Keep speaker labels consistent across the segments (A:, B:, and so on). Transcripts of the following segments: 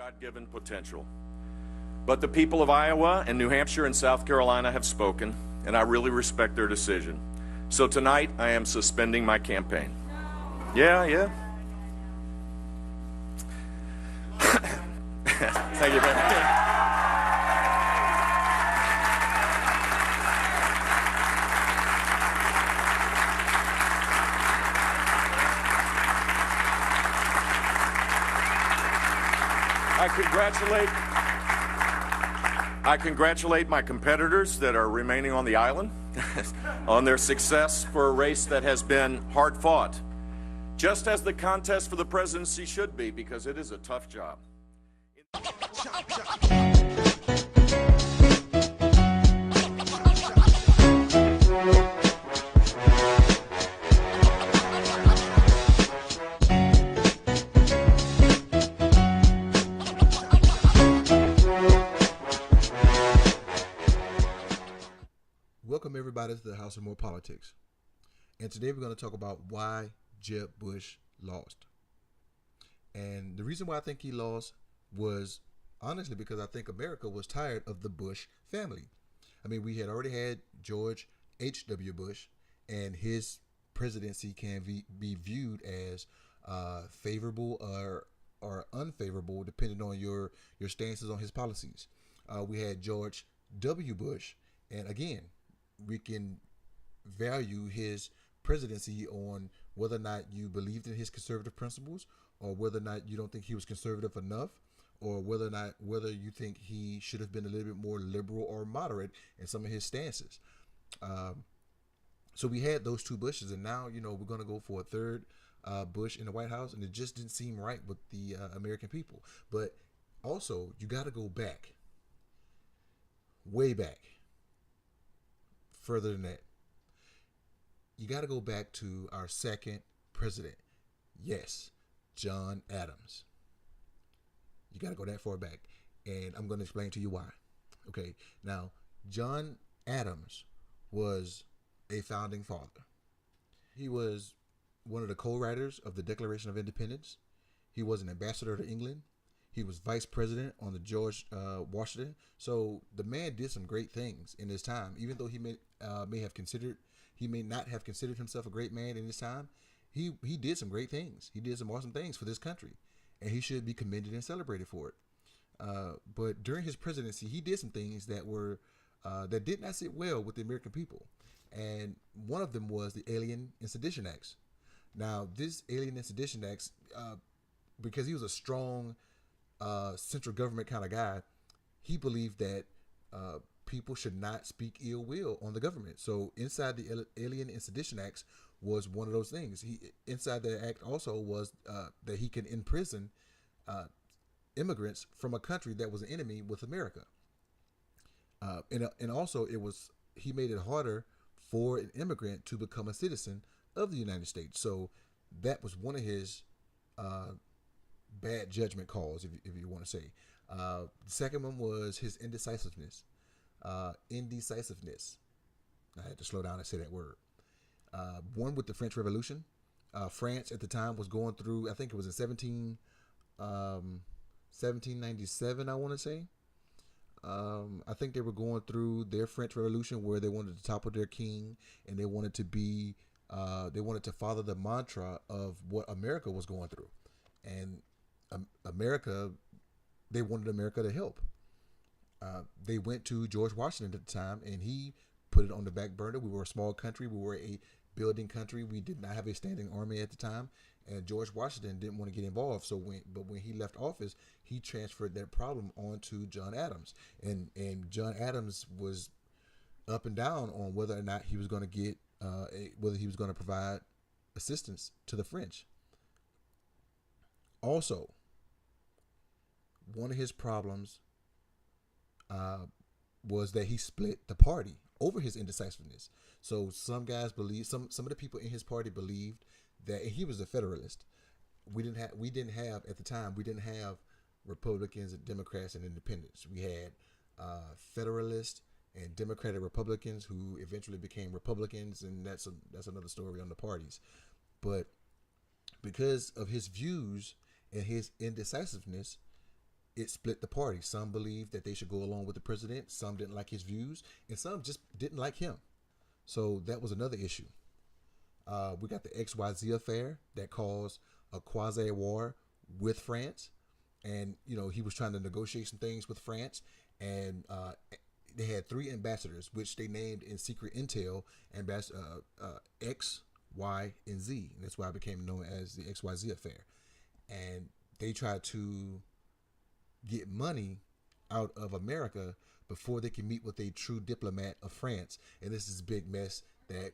A: God-given potential. But the people of Iowa and New Hampshire and South Carolina have spoken, and I really respect their decision. So tonight, I am suspending my campaign. Yeah. Thank you very much. I congratulate my competitors that are remaining on the island on their success for a race that has been hard fought, just as the contest for the presidency should be, because it is a tough job.
B: Welcome everybody to the House of More Politics. And today we're going to talk about why Jeb Bush lost. And the reason why I think he lost was honestly because I think America was tired of the Bush family. I mean, we had already had George H.W. Bush, and his presidency can be viewed as favorable or unfavorable depending on your stances on his policies. We had George W. Bush, and again, we can value his presidency on whether or not you believed in his conservative principles, or whether or not you don't think he was conservative enough, or whether you think he should have been a little bit more liberal or moderate in some of his stances. So we had those two Bushes, and now we're going to go for a third Bush in the White House, and it just didn't seem right with the American people. But also, you got to go back, way back. Further than that, you got to go back to our second president. Yes, John Adams. You got to go that far back, and I'm going to explain to you why. Okay, now, John Adams was a founding father. He was one of the co-writers of the Declaration of Independence. He was an ambassador to England. He was vice president on the George Washington. So the man did some great things in his time. Even though he may not have considered himself a great man in his time, he did some great things. He did some awesome things for this country, and he should be commended and celebrated for it. But during his presidency, he did some things that did not sit well with the American people, and one of them was the Alien and Sedition Acts. Now, this Alien and Sedition Acts, because he was a strong central government kind of guy, he believed that people should not speak ill will on the government. So inside the Alien and Sedition Acts was one of those things. Inside the act also was that he can imprison immigrants from a country that was an enemy with America. And also he made it harder for an immigrant to become a citizen of the United States. So that was one of his bad judgment calls, if you want to say. The second one was his indecisiveness. Indecisiveness. I had to slow down and say that word. One with the French Revolution. France at the time was going through, I think it was in 1797, I want to say. I think they were going through their French Revolution where they wanted to topple their king, and they wanted to follow the mantra of what America was going through. And they wanted America to help. They went to George Washington at the time, and he put it on the back burner. We were a small country. We were a building country. We did not have a standing army at the time, and George Washington didn't want to get involved. But when he left office, he transferred that problem onto John Adams, and John Adams was up and down on whether or not he was going to provide assistance to the French. Also, one of his problems was that he split the party over his indecisiveness. So some guys believe, some of the people in his party believed that, and he was a Federalist. We didn't have at the time Republicans and Democrats and Independents. We had Federalists and Democratic Republicans who eventually became Republicans, and that's another story on the parties. But because of his views and his indecisiveness, it split the party. Some believed that they should go along with the president. Some didn't like his views, and some just didn't like him. So that was another issue. We got the XYZ affair that caused a quasi war with France, and he was trying to negotiate some things with France, and they had 3 ambassadors, which they named in secret intel X, Y, and Z. And that's why it became known as the XYZ affair. And they tried to get money out of America before they can meet with a true diplomat of France. And this is a big mess that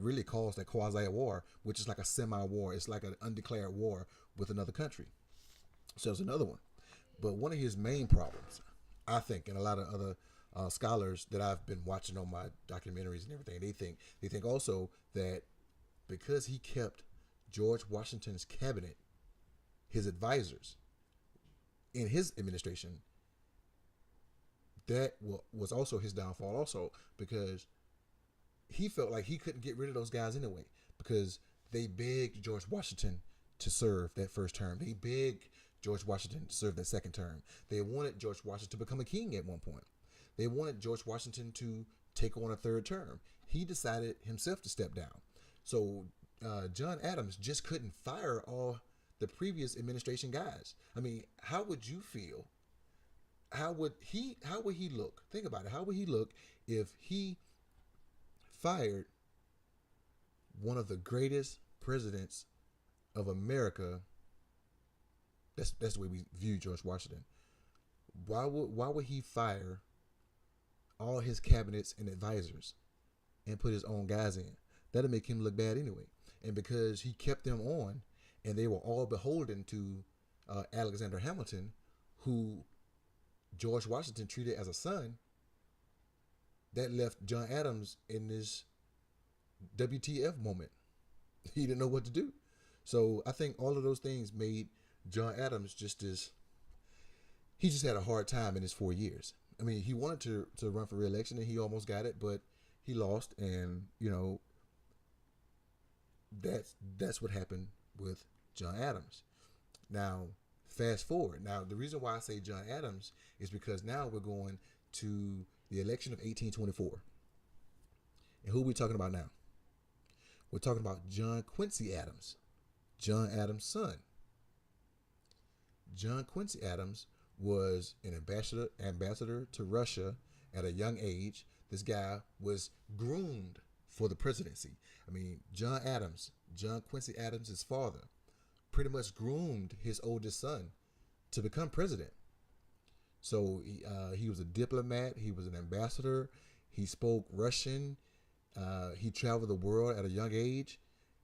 B: really caused that quasi war, which is like a semi-war. It's like an undeclared war with another country. So there's another one. But one of his main problems, I think, and a lot of other scholars that I've been watching on my documentaries and everything, they think also that because he kept George Washington's cabinet, his advisors, in his administration, that was also his downfall also, because he felt like he couldn't get rid of those guys anyway, because they begged George Washington to serve that first term. They begged George Washington to serve that second term. They wanted George Washington to become a king at one point. They wanted George Washington to take on a third term. He decided himself to step down. So John Adams just couldn't fire all the previous administration guys. I mean, how would you feel? How would he look? Think about it. How would he look if he fired one of the greatest presidents of America? That's the way we view George Washington. Why would he fire all his cabinets and advisors and put his own guys in? That'll make him look bad anyway. And because he kept them on, and they were all beholden to Alexander Hamilton, who George Washington treated as a son, that left John Adams in this WTF moment. He didn't know what to do. So I think all of those things made John Adams he just had a hard time in his 4 years. I mean, he wanted to run for re-election, and he almost got it, but he lost, and that's what happened with John Adams. Now, fast forward. Now, the reason why I say John Adams is because now we're going to the election of 1824. And who are we talking about now? We're talking about John Quincy Adams, John Adams' son. John Quincy Adams was an ambassador to Russia at a young age. This guy was groomed for the presidency. I mean, John Quincy Adams' father, pretty much groomed his oldest son to become president. So he was a diplomat. He was an ambassador. He spoke Russian. He traveled the world at a young age.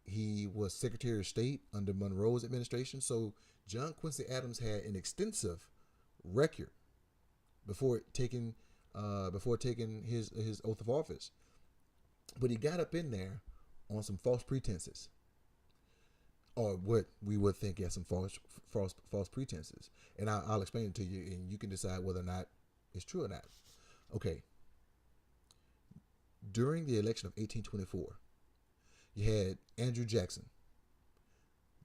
B: He was Secretary of State under Monroe's administration. So John Quincy Adams had an extensive record before taking his oath of office. But he got up in there on some false pretenses, or what we would think as some false pretenses. And I'll explain it to you, and you can decide whether or not it's true or not. Okay. During the election of 1824, you had Andrew Jackson,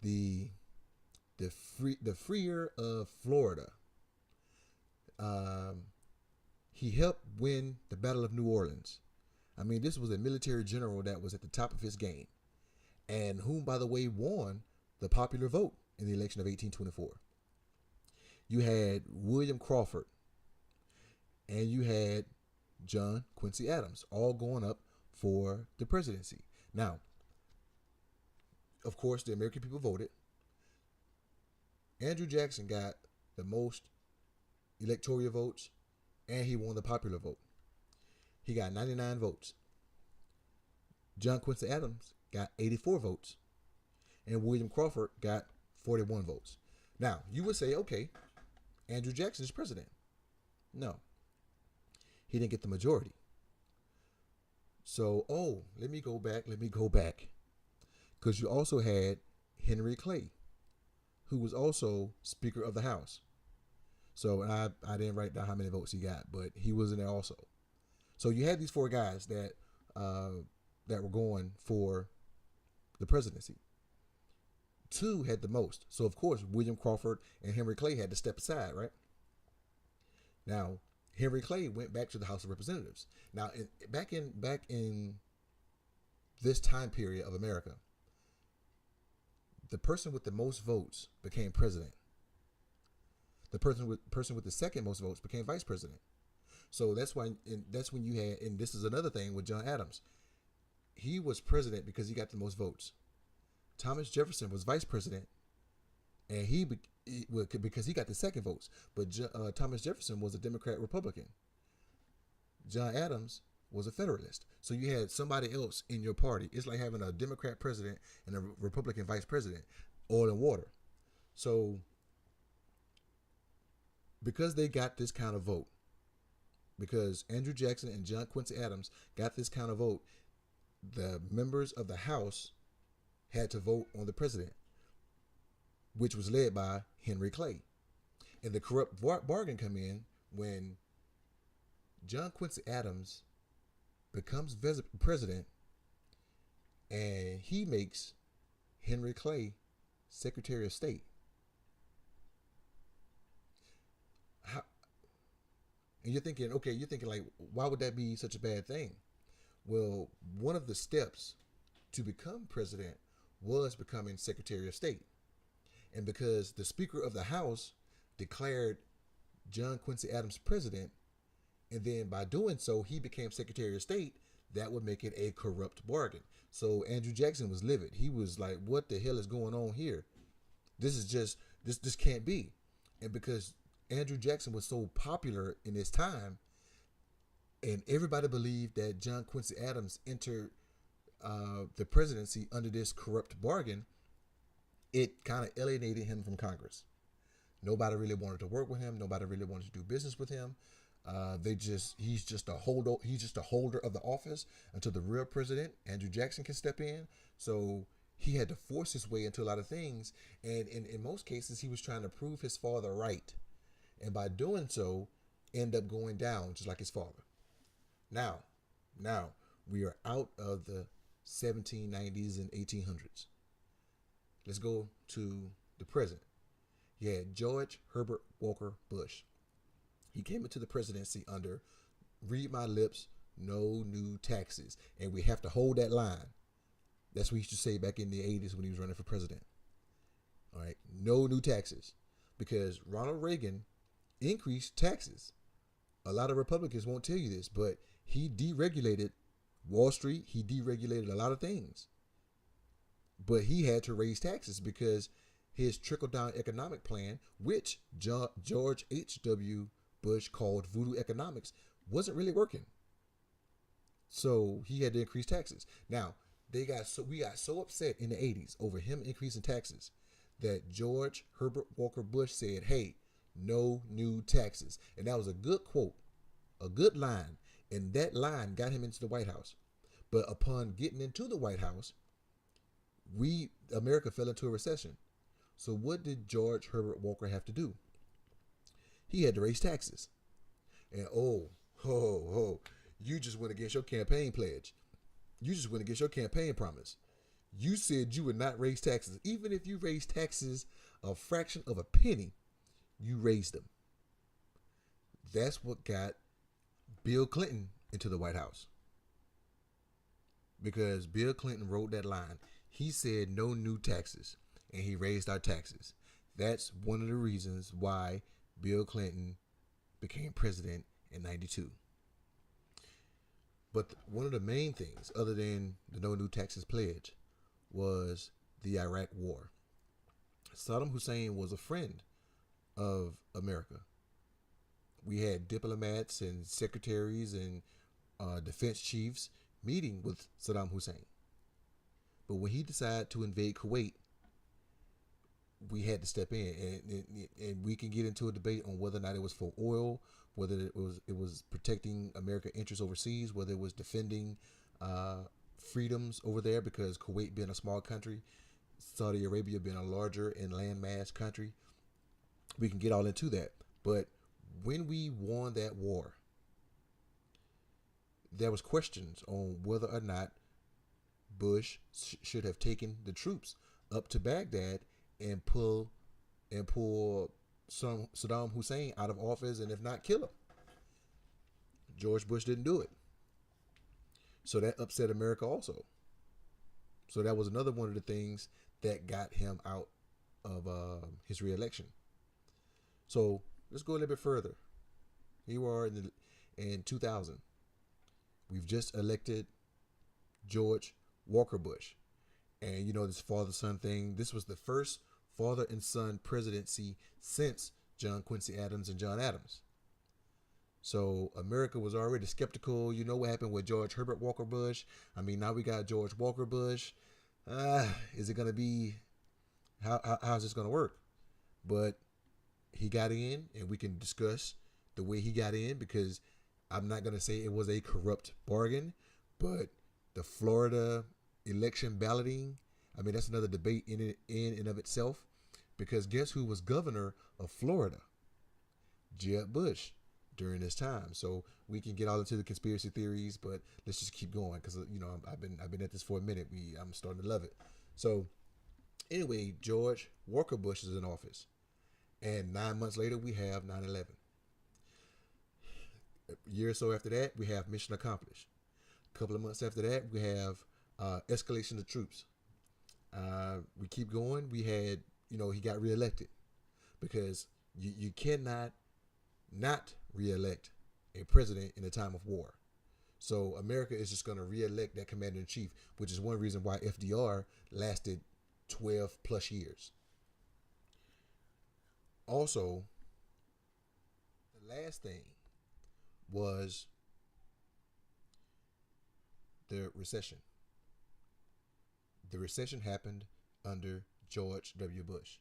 B: the freer of Florida. He helped win the Battle of New Orleans. I mean, this was a military general that was at the top of his game, and whom, by the way, won the popular vote in the election of 1824. You had William Crawford, and you had John Quincy Adams, all going up for the presidency. Now, of course, the American people voted. Andrew Jackson got the most electoral votes, and he won the popular vote. He got 99 votes. John Quincy Adams got 84 votes, and William Crawford got 41 votes. Now, you would say, okay, Andrew Jackson is president. No. He didn't get the majority. So, let me go back. Because you also had Henry Clay, who was also Speaker of the House. So, I didn't write down how many votes he got, but he was in there also. So you had these 4 guys that were going for the presidency. 2 had the most. So, of course, William Crawford and Henry Clay had to step aside, right? Now, Henry Clay went back to the House of Representatives. Now, back in this time period of America, the person with the most votes became president. The person with the second most votes became vice president. So that's why, and that's when you had, and this is another thing with John Adams. He was president because he got the most votes. Thomas Jefferson was vice president, and because he got the second votes. But Thomas Jefferson was a Democrat Republican. John Adams was a Federalist. So you had somebody else in your party. It's like having a Democrat president and a Republican vice president, oil and water. So because they got this kind of vote, because Andrew Jackson and John Quincy Adams got this kind of vote, the members of the House had to vote on the president, which was led by Henry Clay. And the corrupt bargain come in when John Quincy Adams becomes president, and he makes Henry Clay Secretary of State. And you're thinking, like, why would that be such a bad thing? Well, one of the steps to become president was becoming Secretary of State. And because the Speaker of the House declared John Quincy Adams president, and then by doing so, he became Secretary of State, that would make it a corrupt bargain. So Andrew Jackson was livid. He was like, what the hell is going on here? This can't be. And because Andrew Jackson was so popular in his time, and everybody believed that John Quincy Adams entered the presidency under this corrupt bargain, it kind of alienated him from Congress. Nobody really wanted to work with him. Nobody really wanted to do business with him. He's just a holder of the office until the real president, Andrew Jackson, can step in. So he had to force his way into a lot of things. And in most cases, he was trying to prove his father right. And by doing so, end up going down just like his father. Now we are out of the 1790s and 1800s. Let's go to the present. You had George Herbert Walker Bush. He came into the presidency under read my lips, no new taxes. And we have to hold that line. That's what he used to say back in the 80s when he was running for president. All right, no new taxes. Because Ronald Reagan increased taxes. A lot of Republicans won't tell you this, but he deregulated Wall Street. He deregulated a lot of things. But he had to raise taxes because his trickle-down economic plan, which George H.W. Bush called voodoo economics, wasn't really working. So he had to increase taxes. Now, we got so upset in the 80s over him increasing taxes that George Herbert Walker Bush said, hey, no new taxes. And that was a good quote, a good line. And that line got him into the White House. But upon getting into the White House, America fell into a recession. So what did George Herbert Walker have to do? He had to raise taxes. And you just went against your campaign pledge. You just went against your campaign promise. You said you would not raise taxes. Even if you raised taxes a fraction of a penny, you raised them. That's what got Bill Clinton into the White House. Because Bill Clinton wrote that line. He said no new taxes, and he raised our taxes. That's one of the reasons why Bill Clinton became president in 92. But one of the main things, other than the no new taxes pledge, was the Iraq War. Saddam Hussein was a friend of America. We had diplomats and secretaries and defense chiefs meeting with Saddam Hussein. But when he decided to invade Kuwait, we had to step in, and we can get into a debate on whether or not it was for oil, whether it was protecting American interests overseas, whether it was defending freedoms over there, because Kuwait being a small country, Saudi Arabia being a larger and landmass country, we can get all into that. But when we won that war, there was questions on whether or not Bush should have taken the troops up to Baghdad and pull Saddam Hussein out of office, and if not, kill him. George Bush didn't do it. So that upset America also. So that was another one of the things that got him out of his reelection. So let's go a little bit further. Here we are in 2000. We've just elected George Walker Bush. And you know, this father-son thing, this was the first father and son presidency since John Quincy Adams and John Adams. So America was already skeptical. You know what happened with George Herbert Walker Bush. I mean, now we got George Walker Bush. Is it going to be, how's this going to work? But he got in, and we can discuss the way he got in, because I'm not going to say it was a corrupt bargain, but the Florida election balloting, I mean, that's another debate in and of itself, because guess who was governor of Florida? Jeb Bush during this time. So we can get all into the conspiracy theories, but let's just keep going, because you know I've been at this for a minute. I'm starting to love it. So anyway, George Walker Bush is in office, and 9 months later we have 9/11. A year or so after that, we have mission accomplished. A couple of months after that, we have escalation of troops. We keep going. We had, you know, he got reelected, because you cannot not reelect a president in a time of war. So America is just going to reelect that commander in chief, which is one reason why FDR lasted 12 plus years. Also, the last thing was the recession. The recession happened under George W. Bush.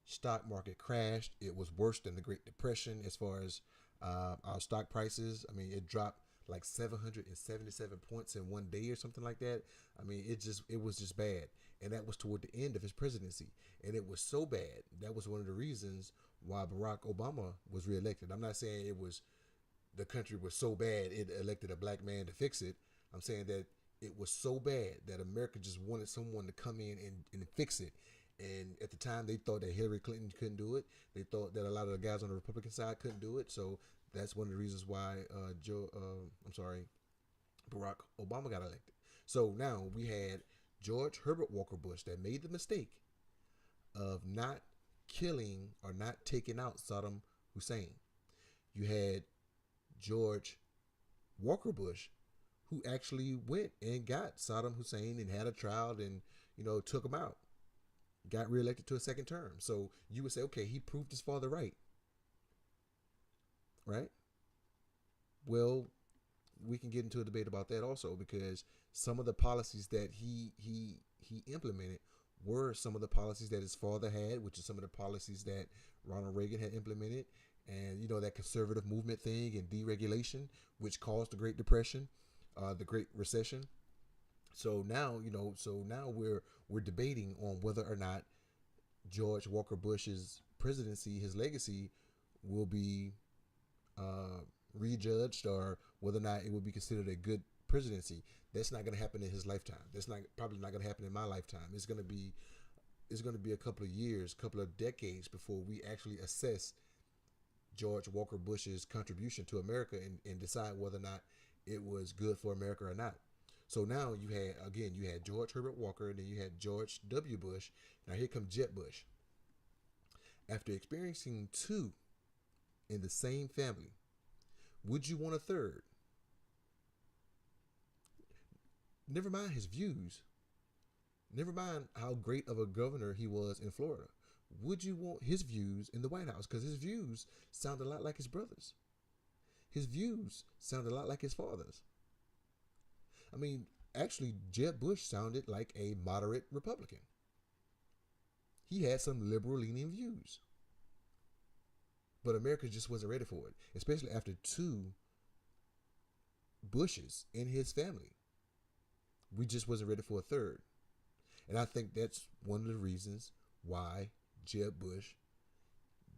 B: Stock market crashed. It was worse than the Great Depression as far as our stock prices. I mean, it dropped like 777 points in one day or something like that. I mean, it was just bad. And that was toward the end of his presidency. And it was so bad. That was one of the reasons why Barack Obama was reelected. I'm not saying it was the country was so bad it elected a black man to fix it. I'm saying that it was so bad that America just wanted someone to come in and fix it. And at the time, they thought that Hillary Clinton couldn't do it. They thought that a lot of the guys on the Republican side couldn't do it. So that's one of the reasons why Barack Obama got elected. So now we had George Herbert Walker Bush that made the mistake of not killing or not taking out Saddam Hussein. You had George Walker Bush, who actually went and got Saddam Hussein and had a trial and, you know, took him out. Got reelected to a second term. So you would say, okay, he proved his father right. Right? Well, we can get into a debate about that also, because some of the policies that he implemented were some of the policies that his father had, which is some of the policies that Ronald Reagan had implemented. And, you know, that conservative movement thing and deregulation, which caused the Great Depression, the Great Recession. So now, you know, we're debating on whether or not George Walker Bush's presidency, his legacy, will be rejudged, or whether or not it will be considered a good presidency. That's not going to happen in his lifetime. That's probably not going to happen in my lifetime. It's going to be a couple of years, couple of decades before we actually assess George Walker Bush's contribution to America and decide whether or not it was good for America or not. So now you had George Herbert Walker, and then you had George W. Bush. Now here comes Jeb Bush. After experiencing two in the same family, would you want a third? Never mind his views. Never mind how great of a governor he was in Florida. Would you want his views in the White House? Because his views sound a lot like his brother's. His views sound a lot like his father's. I mean, actually, Jeb Bush sounded like a moderate Republican. He had some liberal-leaning views. But America just wasn't ready for it, especially after two Bushes in his family. We just wasn't ready for a third. And I think that's one of the reasons why Jeb Bush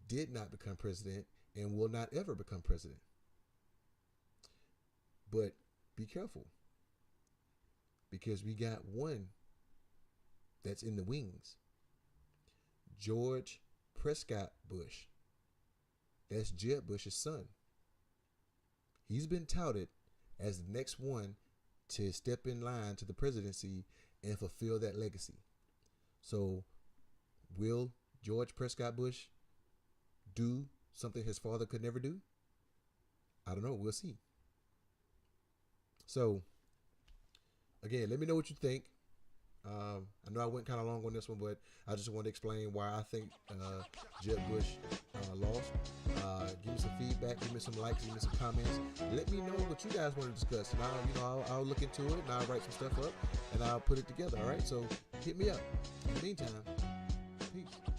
B: did not become president and will not ever become president. But be careful, because we got one that's in the wings. George Prescott Bush. That's Jeb Bush's son. He's been touted as the next one to step in line to the presidency and fulfill that legacy. So, will George Prescott Bush do something his father could never do? I don't know. We'll see. So, again, let me know what you think. I know I went kind of long on this one, but I just want to explain why I think Jeb Bush lost. Give me some feedback, give me some likes, give me some comments. Let me know what you guys want to discuss, and I'll look into it, and I'll write some stuff up, and I'll put it together. All right, so hit me up. In the meantime, peace.